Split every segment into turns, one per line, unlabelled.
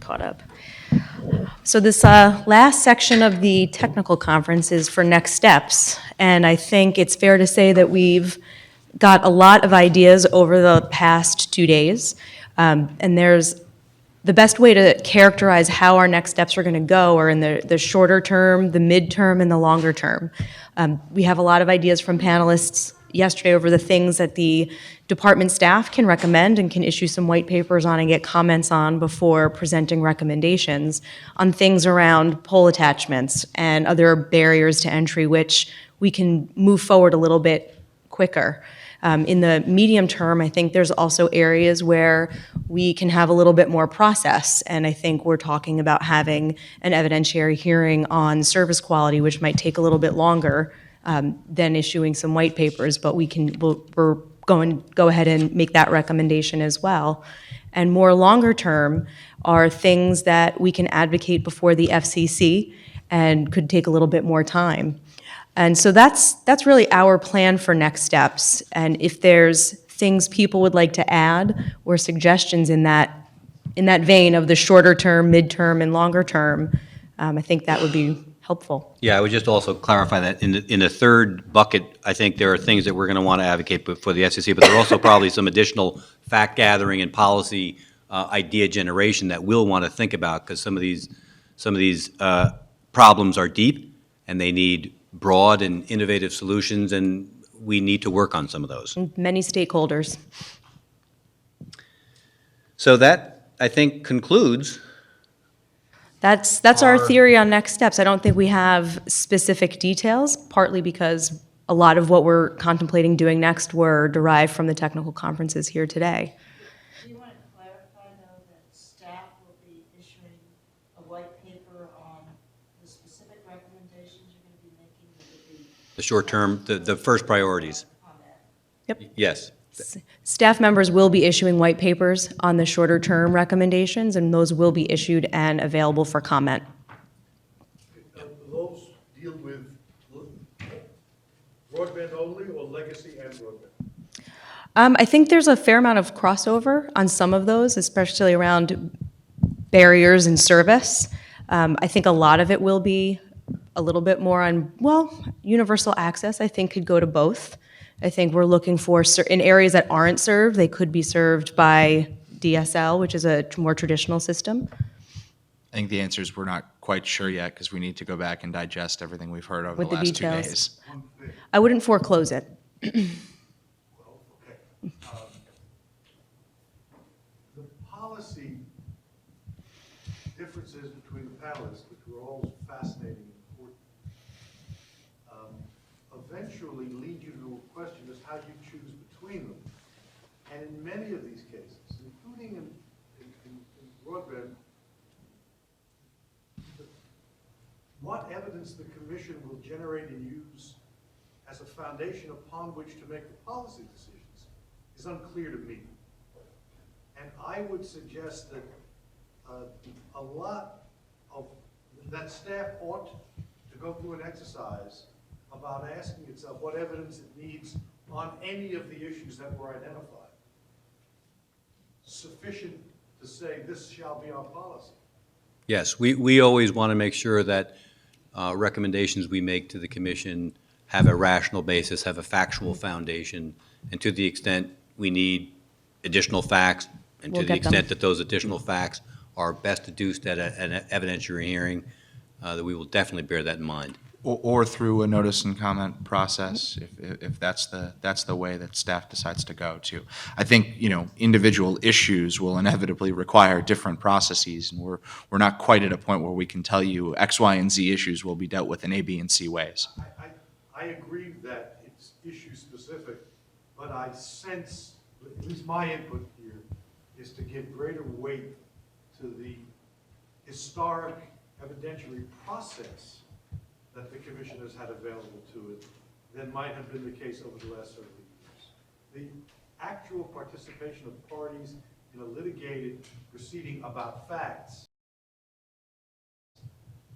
caught up. So this last section of the technical conference is for next steps, and I think it's fair to say that we've got a lot of ideas over the past 2 days, and there's the best way to characterize how our next steps are going to go are in the shorter term, the midterm, and the longer term. We have a lot of ideas from panelists yesterday over the things that the department staff can recommend and can issue some white papers on and get comments on before presenting recommendations on things around pole attachments and other barriers to entry, which we can move forward a little bit quicker. In the medium term, I think there's also areas where we can have a little bit more process, and I think we're talking about having an evidentiary hearing on service quality, which might take a little bit longer than issuing some white papers, but we're going to go ahead and make that recommendation as well. And more longer term are things that we can advocate before the FCC and could take a little bit more time. And so that's really our plan for next steps. And if there's things people would like to add or suggestions in that vein of the shorter term, midterm, and longer term, I think that would be helpful.
Yeah, I would just also clarify that in the third bucket, I think there are things that we're going to want to advocate for the FCC, but there are also probably some additional fact gathering and policy idea generation that we'll want to think about, because some of these problems are deep and they need broad and innovative solutions, and we need to work on some of those.
Many stakeholders.
So that, I think, concludes.
That's our theory on next steps. I don't think we have specific details, partly because a lot of what we're contemplating doing next were derived from the technical conferences here today.
Do you want to clarify, though, that staff will be issuing a white paper on the specific recommendations you're going to be making?
The short term, the first priorities.
On that?
Yep.
Yes.
Staff members will be issuing white papers on the shorter term recommendations, and those will be issued and available for comment.
Those deal with broadband only or legacy and broadband?
I think there's a fair amount of crossover on some of those, especially around barriers in service. I think a lot of it will be a little bit more on, well, universal access, I think, could go to both. I think we're looking for, in areas that aren't served, they could be served by DSL, which is a more traditional system.
I think the answer is we're not quite sure yet, because we need to go back and digest everything we've heard over
With
the
the
last
details.
2 days.
I wouldn't foreclose it.
Well, okay. The policy differences between the panelists, which were all fascinating and important, eventually lead you to a question as how you choose between them. And in many of these cases, including in broadband, what evidence the commission will generate and use as a foundation upon which to make the policy decisions is unclear to me. And I would suggest that a lot of that staff ought to go through an exercise about asking itself what evidence it needs on any of the issues that were identified, sufficient to say this shall be our policy.
Yes, we always want to make sure that recommendations we make to the commission have a rational basis, have a factual foundation, and to the extent we need additional facts, and to the extent that those additional facts are best deduced at an evidentiary hearing, that we will definitely bear that in mind.
Or through a notice and comment process, if that's the way that staff decides to go too. I think, individual issues will inevitably require different processes, and we're not quite at a point where we can tell you X, Y, and Z issues will be dealt with in A, B, and C ways.
I agree that it's issue specific, but I sense, at least my input here, is to give greater weight to the historic evidentiary process that the commission has had available to it than might have been the case over the last several years. The actual participation of parties in a litigated proceeding about facts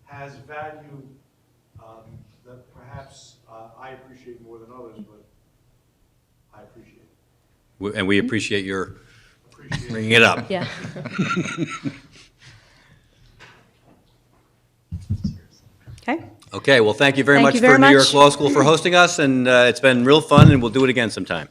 has value that perhaps I appreciate more than others, but I appreciate it.
And we appreciate your bringing it up.
Yeah. Okay?
Okay, well, thank you very
Thank
much
you very
for New York
much.
Law School for hosting us, and it's been real fun, and we'll do it again sometime.